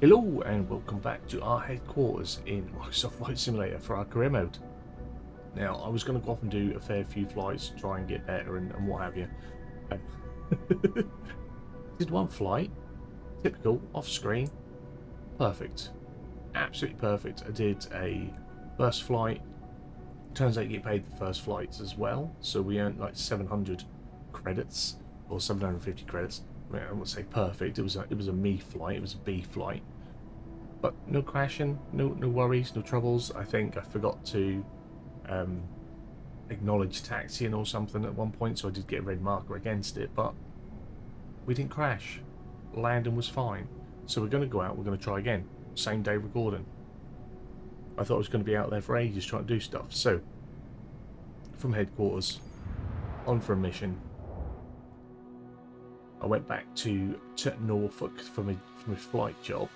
Hello and welcome back to our headquarters in Microsoft Flight Simulator for our career mode. Now, I was going to go off and do a fair few flights, try and get better and what have you. Did one flight, typical, off screen, perfect, absolutely perfect. I did a first flight, turns out you get paid for first flights as well, so we earned like 700 credits, or 750 credits. I mean, I wouldn't say perfect, it was a me flight, it was a B flight. But no crashing, no worries, no troubles. I think I forgot to acknowledge taxiing or something at one point, so I did get a red marker against it, but we didn't crash. Landing was fine. So we're going to go out, we're going to try again. Same day recording. I thought I was going to be out there for ages trying to do stuff. So, from headquarters, on for a mission. I went back to Norfolk for my flight job.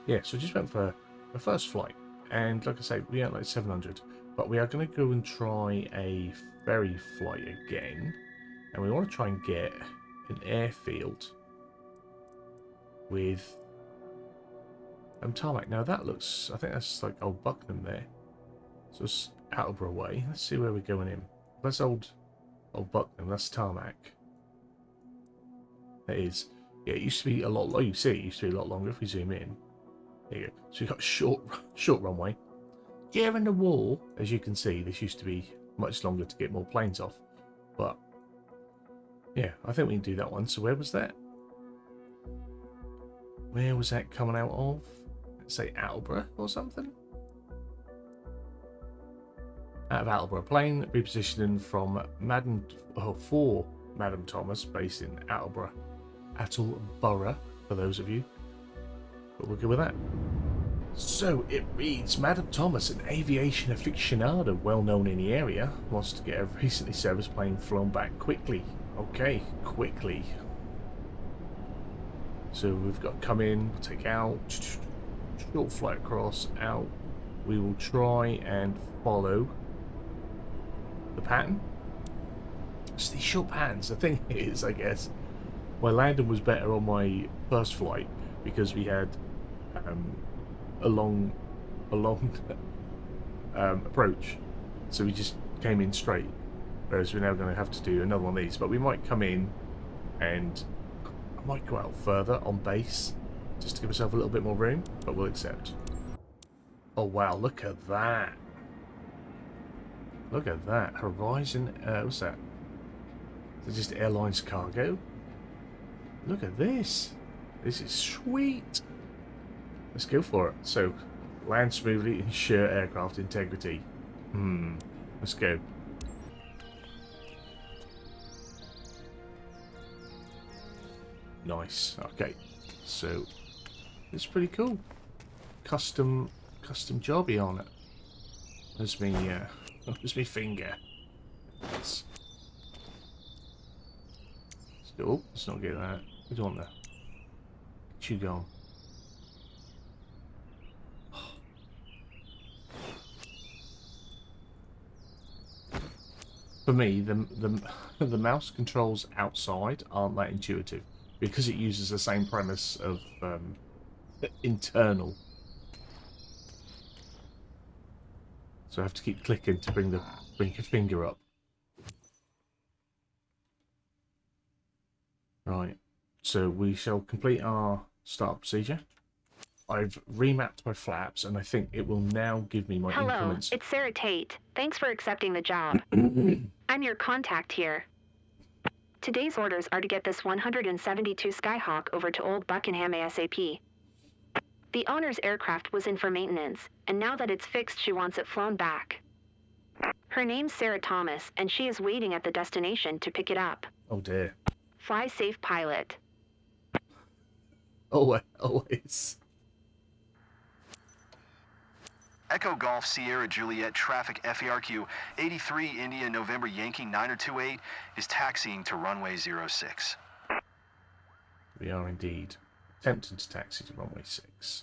Yeah, so I just went for my first flight, and like I say, we earned like 700, but we are going to go and try a ferry flight again, and we want to try and get an airfield with tarmac. Now that looks, I think that's like Old Buckingham there, so it's Attleborough way. Let's see where we're going in. That's Old Buckingham, that's tarmac. That is, yeah, it used to be a lot, you see, it used to be a lot longer if we zoom in. There you go. So we've got a short runway. During the war, as you can see, this used to be much longer to get more planes off. But, yeah, I think we can do that one. So where was that? Where was that coming out of? Let's say Attleborough or something? Out of Attleborough. Plane repositioning from for Madam Thomas, based in Attleborough, for those of you. But we'll go with that. So it reads, Madam Thomas, an aviation aficionado well known in the area, wants to get a recently serviced plane flown back quickly. Okay, quickly. So we've got come in, take out, short flight across, out. We will try and follow the pattern. It's these short patterns. The thing is, I guess, my landing was better on my first flight because we had a long approach, so we just came in straight, whereas we're now going to have to do another one of these. But we might come in and I might go out further on base just to give myself a little bit more room, but we'll accept. Oh wow, look at that, Horizon, what's that? Is it just airlines cargo? Look at this is sweet. Let's go for it. So, land smoothly, ensure aircraft integrity. Let's go. Nice. Okay. So, it's pretty cool. Custom jobby on it. There's me finger. Let's go. Oh, let's not get that. We don't want that. Chew gone. For me, the mouse controls outside aren't that intuitive because it uses the same premise of internal. So I have to keep clicking to bring your finger up. Right. So we shall complete our start procedure. I've remapped my flaps, and I think it will now give me my increments. Hello, it's Sarah Tate. Thanks for accepting the job. I'm your contact here. Today's orders are to get this 172 Skyhawk over to Old Buckingham ASAP. The owner's aircraft was in for maintenance, and now that it's fixed, she wants it flown back. Her name's Sarah Thomas, and she is waiting at the destination to pick it up. Oh dear. Fly safe, pilot. Always. Echo Golf Sierra Juliet traffic FARQ 83 India November Yankee 9028 is taxiing to runway 06. We are indeed attempting to taxi to runway 6.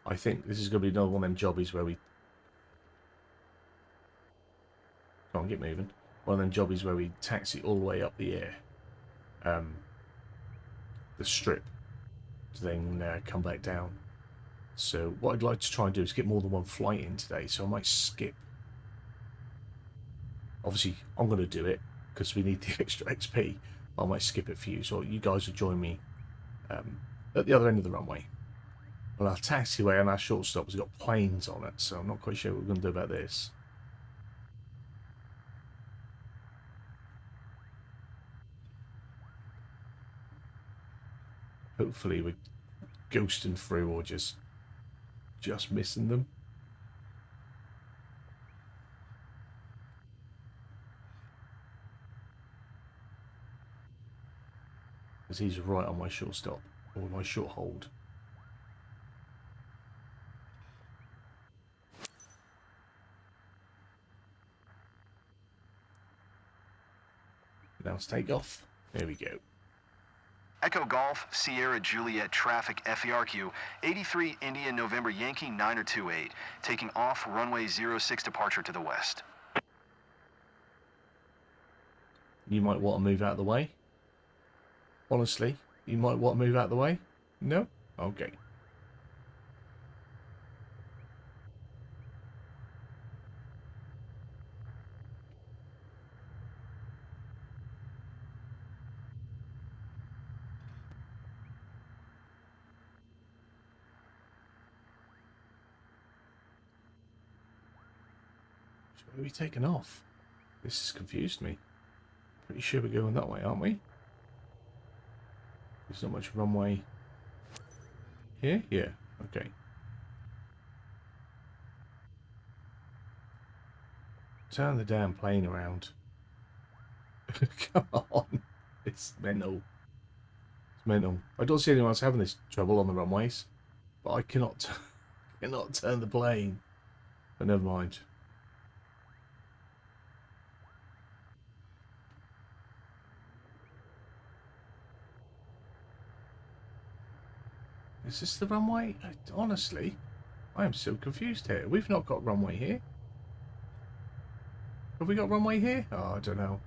I think this is going to be another one of them jobbies where we... Come on, get moving. One of them jobbies where we taxi all the way up the air. the strip to then come back down. So what I'd like to try and do is get more than one flight in today, so I might skip. Obviously, I'm going to do it because we need the extra XP. I might skip it for you, so you guys will join me at the other end of the runway. Well, our taxiway and our short stop has got planes on it, so I'm not quite sure what we're going to do about this. Hopefully we're ghosting through or just missing them. Because he's right on my short stop, or my short hold. Now let's take off. There we go. Echo Golf, Sierra Juliet Traffic FERQ, 83 India November Yankee 9028, taking off runway 06 departure to the west. You might want to move out of the way. Honestly, you might want to move out of the way. No? Okay. Where are we taking off? This has confused me. Pretty sure we're going that way, aren't we? There's not much runway here? Yeah, okay. Turn the damn plane around. Come on. It's mental. It's mental. I don't see anyone else having this trouble on the runways. But I cannot turn the plane. But never mind. Is this the runway? Honestly, I am so confused here. We've not got runway here. Have we got runway here? Oh, I don't know.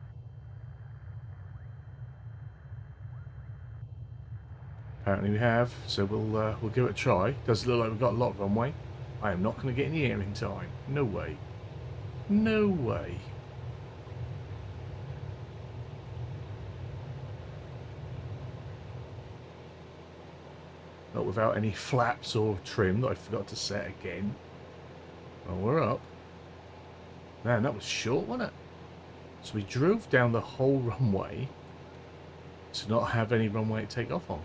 Apparently we have, so we'll give it a try. Does look like we've got a lot of runway. I am not going to get in the air in time. No way. No way. Not without any flaps or trim that I forgot to set again. Well, we're up. Man, that was short, wasn't it? So we drove down the whole runway to not have any runway to take off on.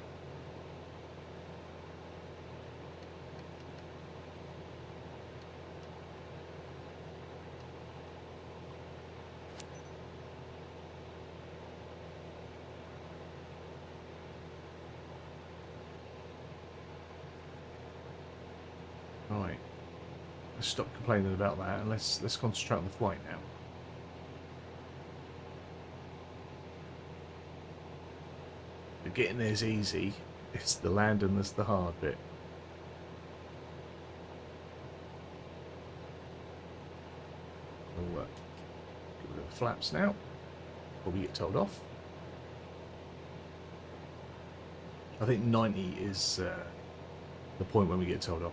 Right. Let's stop complaining about that and let's concentrate on the flight now. The getting there's easy. It's the landing that's the hard bit. We'll get rid of the flaps now before we get told off. I think 90 is the point when we get told off.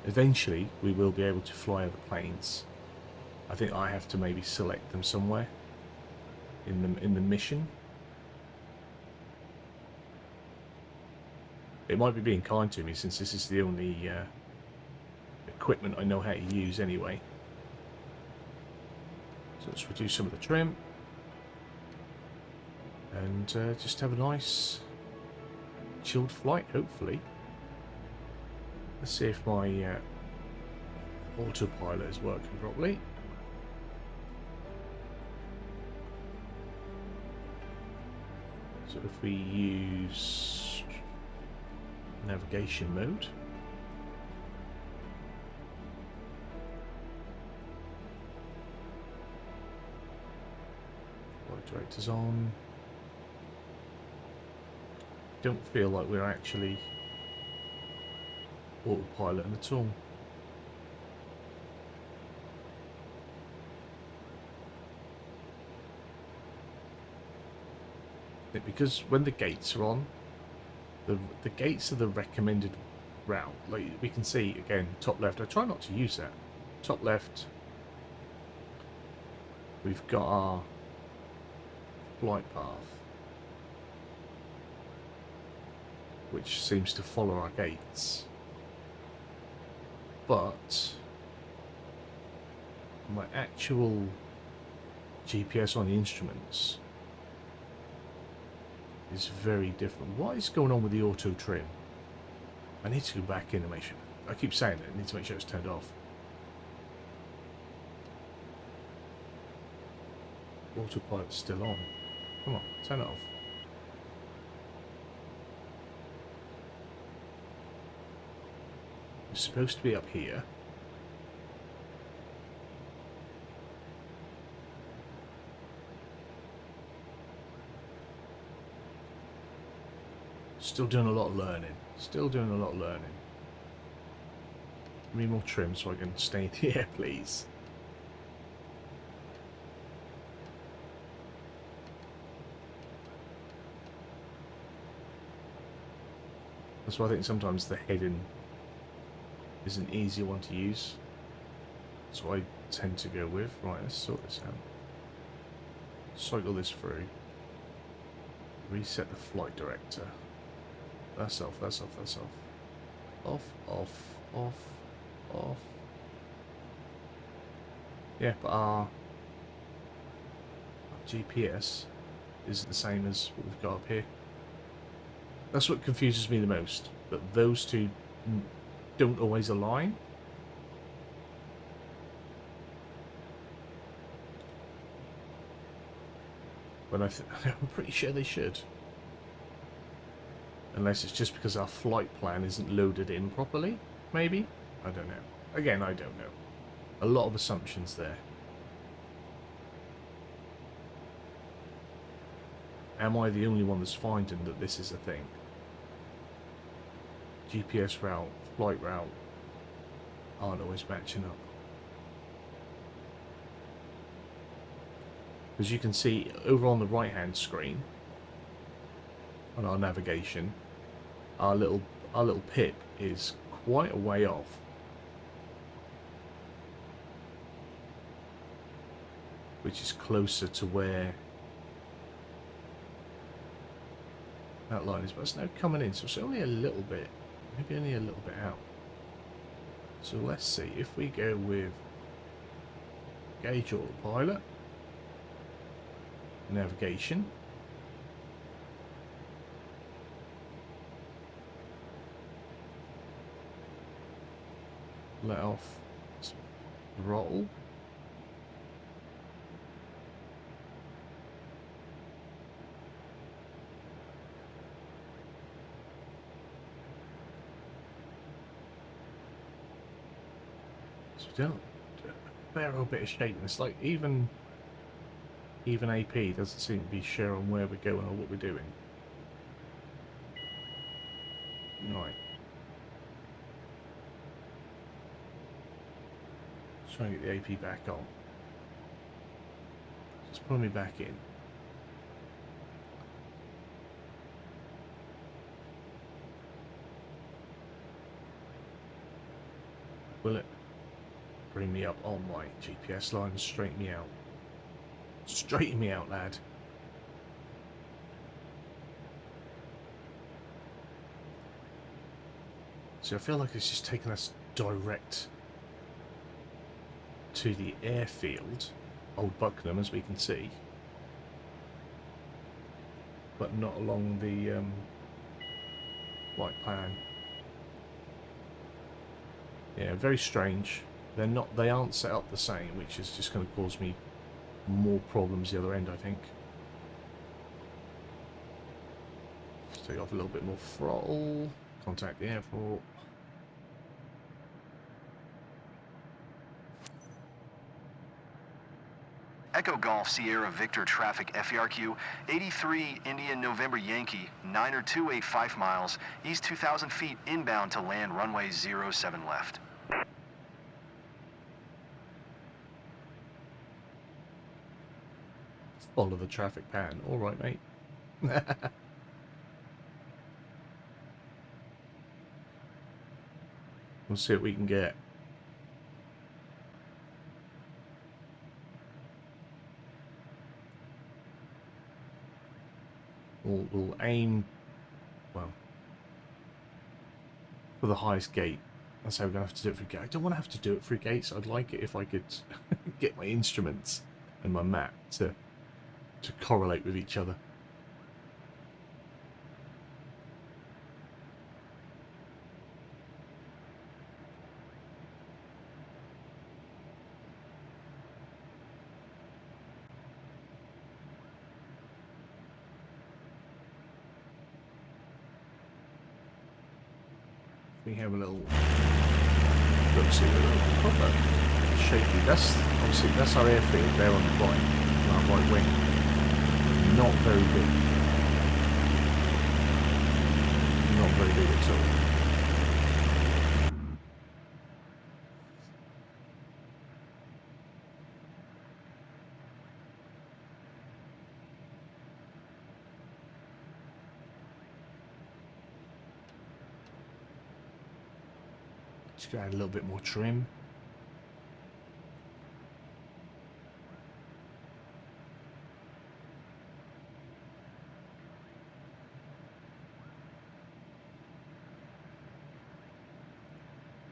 Eventually, we will be able to fly over planes. I think I have to maybe select them somewhere in the mission. It might be being kind to me since this is the only equipment I know how to use anyway. So let's reduce some of the trim and just have a nice chilled flight, hopefully. Let's see if my autopilot is working properly. So if we use navigation mode, Director's on. Don't feel like we're actually autopiloting at all. Because when the gates are on, the gates are the recommended route. Like we can see again, top left. I try not to use that. Top left, we've got our flight path, which seems to follow our gates. But my actual GPS on the instruments is very different. What is going on with the auto trim? I need to go back in and make sure. I keep saying it. I need to make sure it's turned off. Autopilot's still on. Come on, turn it off. It's supposed to be up here. Still doing a lot of learning. Still doing a lot of learning. Give me more trim so I can stay in the air, please. That's why I think sometimes the heading is an easier one to use. That's what I tend to go with. Right, let's sort this out. Cycle this through. Reset the flight director. That's off, that's off, that's off. Off, off, off, off. Yeah, but our GPS is the same as what we've got up here. That's what confuses me the most, that those two don't always align. When I'm pretty sure they should. Unless it's just because our flight plan isn't loaded in properly, maybe? I don't know. Again, I don't know. A lot of assumptions there. Am I the only one that's finding that this is a thing? GPS route, flight route aren't always matching up. As you can see over on the right hand screen on our navigation, our little pip is quite a way off. Which is closer to where that line is, but it's now coming in, so it's only a little bit, maybe only a little bit out. So let's see if we go with gauge autopilot, navigation, let off throttle, so we don't a fair old bit of shaking. It's like even AP doesn't seem to be sure on where we're going or what we're doing. Right. Trying to get the AP back on. Just pulling me back in. Will it bring me up on my GPS line and straighten me out? Straighten me out, lad. So I feel like it's just taking us direct to the airfield, Old Buckingham, as we can see, but not along the flight plan. Yeah, very strange. They aren't set up the same, which is just going to cause me more problems the other end, I think. Let's take off a little bit more throttle. Contact the airport. Echo Golf Sierra Victor Traffic FERQ 83 India November Yankee 90285 5 miles, east 2,000 feet inbound to land runway 07 left. Follow the traffic pattern. All right, mate. We'll see what we can get. We'll aim, well, for the highest gate. That's how we're going to have to do it for gate. I don't want to have to do it for gates. I'd like it if I could get my instruments and my map to correlate with each other. We have a little look, see a little proper shaky. That's obviously that's our airfield there on the right, on our right wing. Not very big. Not very big at all. Just add a little bit more trim.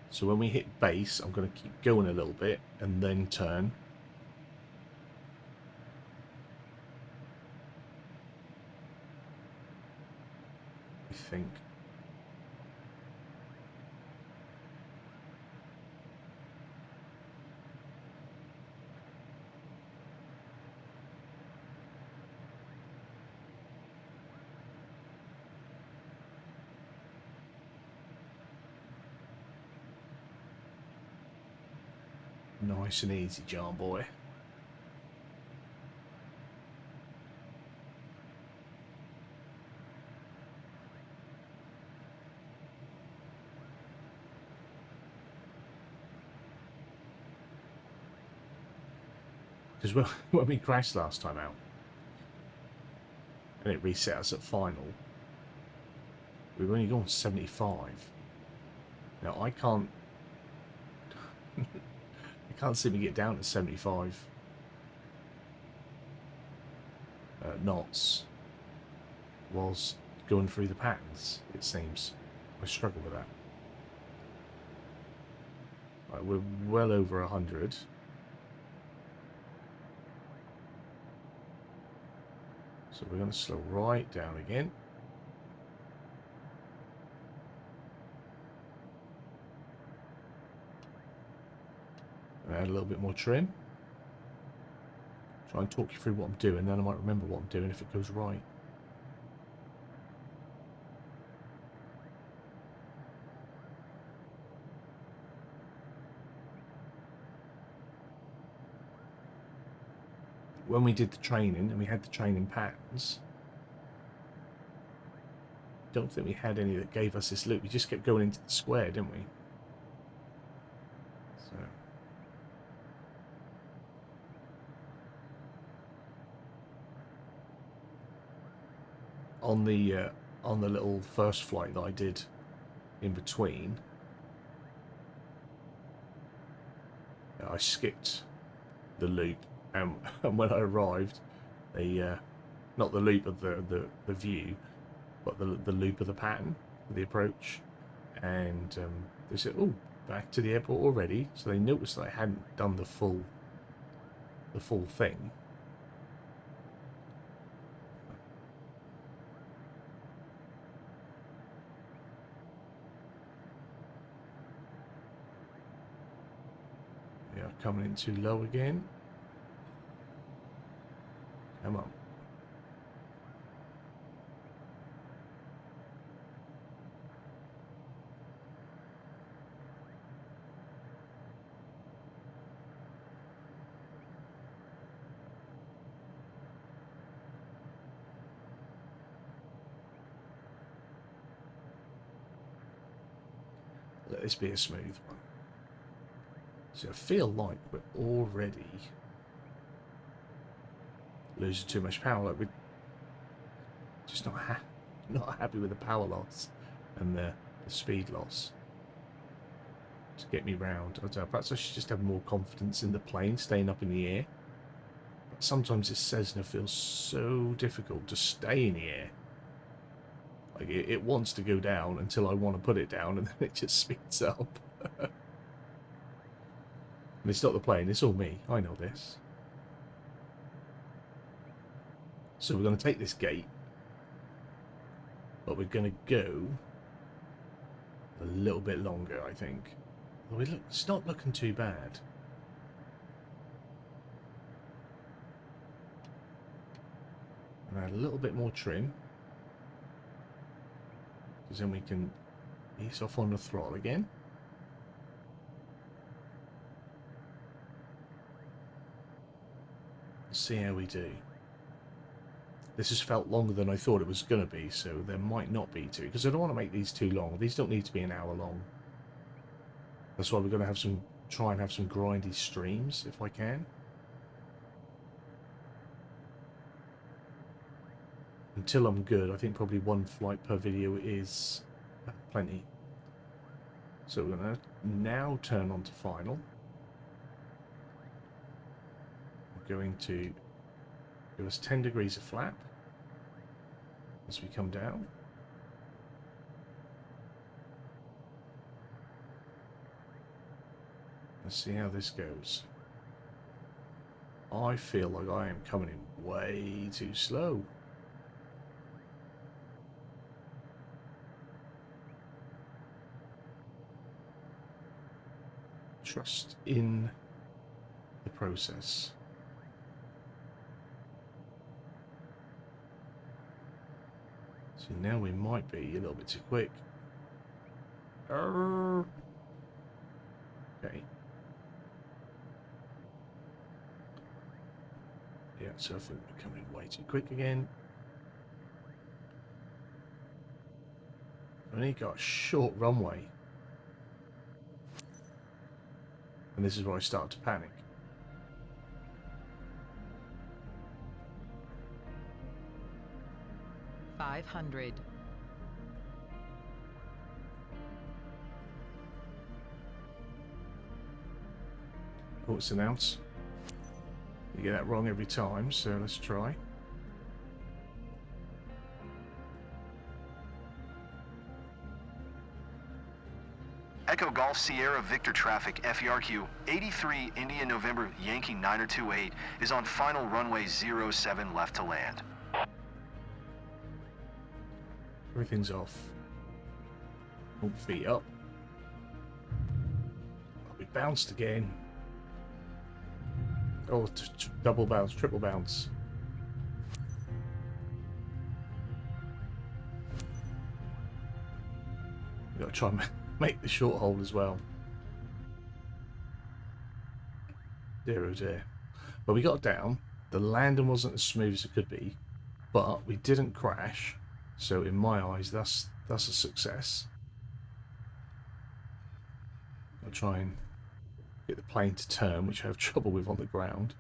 So when we hit base, I'm going to keep going a little bit and then turn. I think. Nice and easy, John boy. Because when we crashed last time out, and it reset us at final, we were only going 75. Now I can't seem to get down to 75 knots whilst going through the patterns, it seems. I struggle with that. Right, we're well over 100. So we're going to slow right down again. Add a little bit more trim. Try and talk you through what I'm doing, then I might remember what I'm doing if it goes right. When we did the training, and we had the training patterns, I don't think we had any that gave us this loop. We just kept going into the square, didn't we? So... on the little first flight that I did in between, I skipped the loop, and when I arrived, not the loop of the view, but the loop of the pattern, the approach, and they said, "Oh, back to the airport already." So they noticed that I hadn't done the full thing. Coming in too low again. Come on. this be a smooth one. So I feel like we're already losing too much power. Like we're just not happy with the power loss and the speed loss. To get me round, I don't know, perhaps I should just have more confidence in the plane staying up in the air. But sometimes this Cessna feels so difficult to stay in the air. Like it wants to go down until I want to put it down, and then it just speeds up. And it's not the plane, it's all me. I know this. So we're going to take this gate, but we're going to go a little bit longer, I think. It's not looking too bad. And add a little bit more trim, because then we can ease off on the throttle again. See how we do. This has felt longer than I thought it was going to be, so there might not be too, because I don't want to make these too long. These don't need to be an hour long. That's why we're going to try and have some grindy streams if I can. Until I'm good, I think probably one flight per video is plenty. So we're going to now turn on to final. We're going to give us 10 degrees of flap as we come down. Let's see how this goes. I feel like I am coming in way too slow. Trust in the process. So now we might be a little bit too quick. Okay. Yeah, so I think we're coming way too quick again. I've only got a short runway. And this is where I start to panic. $500. Oh, it's an ounce. You get that wrong every time, so let's try. Echo Golf Sierra Victor Traffic FERQ 83 India November Yankee 928 is on final runway 07 left to land. Everything's off. All feet up. Oh, we bounced again. Oh, double bounce, triple bounce. We've got to try and make the short hold as well. Dear oh dear. But we got down. The landing wasn't as smooth as it could be, but we didn't crash. So in my eyes, that's a success. I'll try and get the plane to turn, which I have trouble with on the ground.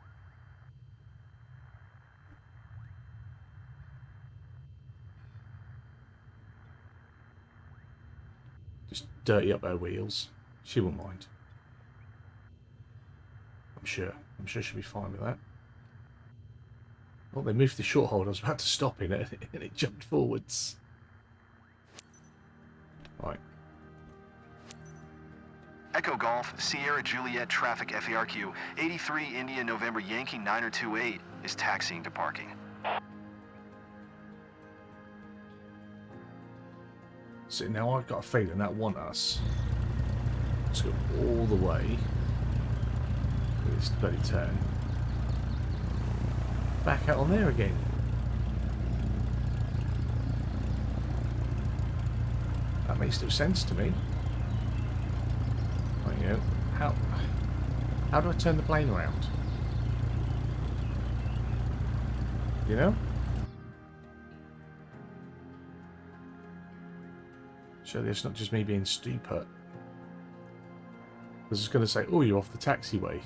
Just dirty up her wheels. She won't mind. I'm sure she'll be fine with that. Well, they moved the short hold. I was about to stop in it, and it jumped forwards. Right. Echo Golf Sierra Juliet Traffic FERQ 83 India November Yankee 928 is taxiing to parking. So now I've got a feeling that want us to go all the way with this bloody turn. Back out on there again. That makes no sense to me. Right, you know, how do I turn the plane around? You know? Surely it's not just me being stupid. I was just going to say, oh, you're off the taxiway.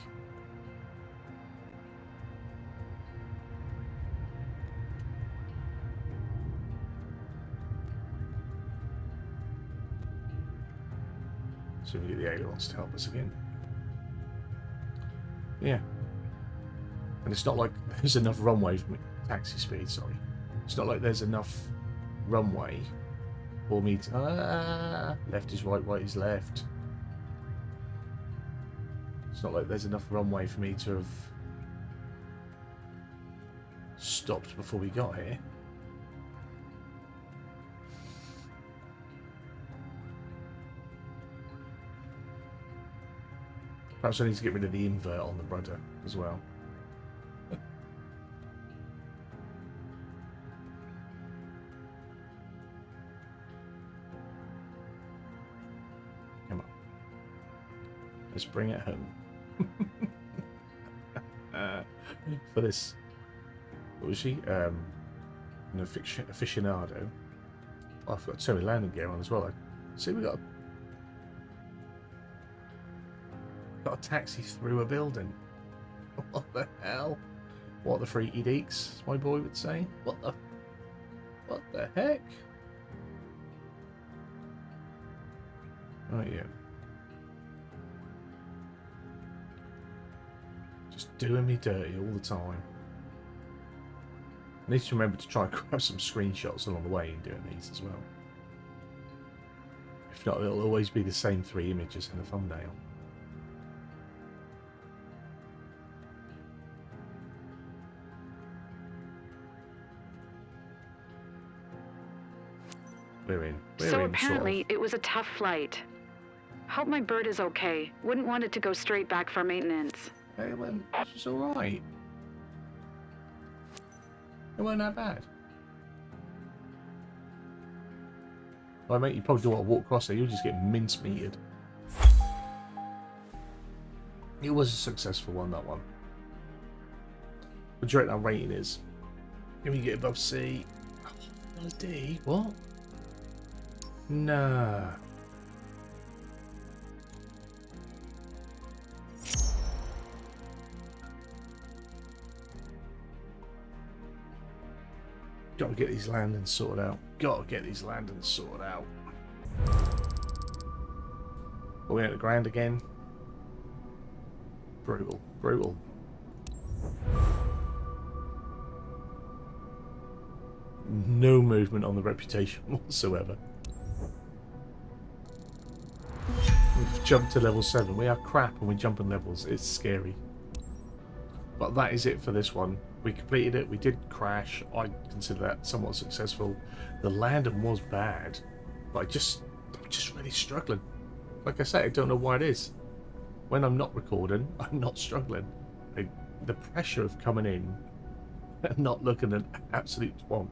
So we get the ailerons to help us again. Yeah. And it's not like there's enough runway for me. Taxi speed, sorry. It's not like there's enough runway for me to... left is right, right is left. It's not like there's enough runway for me to have stopped before we got here. Perhaps I need to get rid of the invert on the rudder as well. Come on. Let's bring it home. For this, what was she? An aficionado. Oh, I've got so many landing gear on as well. See, we got a taxi through a building. What the hell? What the freaky deeks, as my boy would say. What the heck? Right, yeah. Just doing me dirty all the time. I need to remember to try and grab some screenshots along the way in doing these as well. If not, it'll always be the same 3 images in the thumbnail. We're in. So apparently it was a tough flight. Hope my bird is okay. Wouldn't want it to go straight back for maintenance. Hey, it's alright. It wasn't that bad. Well, mate, you probably don't want to walk across there. You'll just get mince-meated. It was a successful one, that one. What do you reckon our rating is? Can we get above C? Oh, a D? What? Nah. Gotta get these landings sorted out. Gotta get these landings sorted out. Are we at the ground again? Brutal. Brutal. No movement on the reputation whatsoever. We've jumped to level 7. We are crap when we jump in levels. It's scary. But that is it for this one. We completed it. We did crash. I consider that somewhat successful. The landing was bad, but I'm just really struggling. Like I say, I don't know why it is. When I'm not recording, I'm not struggling. The pressure of coming in and not looking an absolute twonk,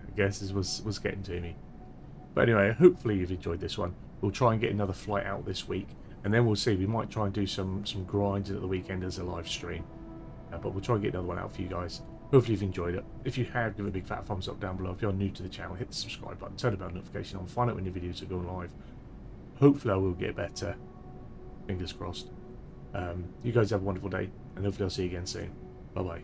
I guess, was getting to me. But anyway, hopefully you've enjoyed this one. We'll try and get another flight out this week, and then we'll see. We might try and do some grinding at the weekend as a live stream. But we'll try and get another one out for you guys. Hopefully you've enjoyed it. If you have, give it a big fat thumbs up down below. If you're new to the channel, hit the subscribe button, turn the bell notification on, find out when your videos are going live. Hopefully I will get better. Fingers crossed. You guys have a wonderful day, and hopefully I'll see you again soon. Bye bye.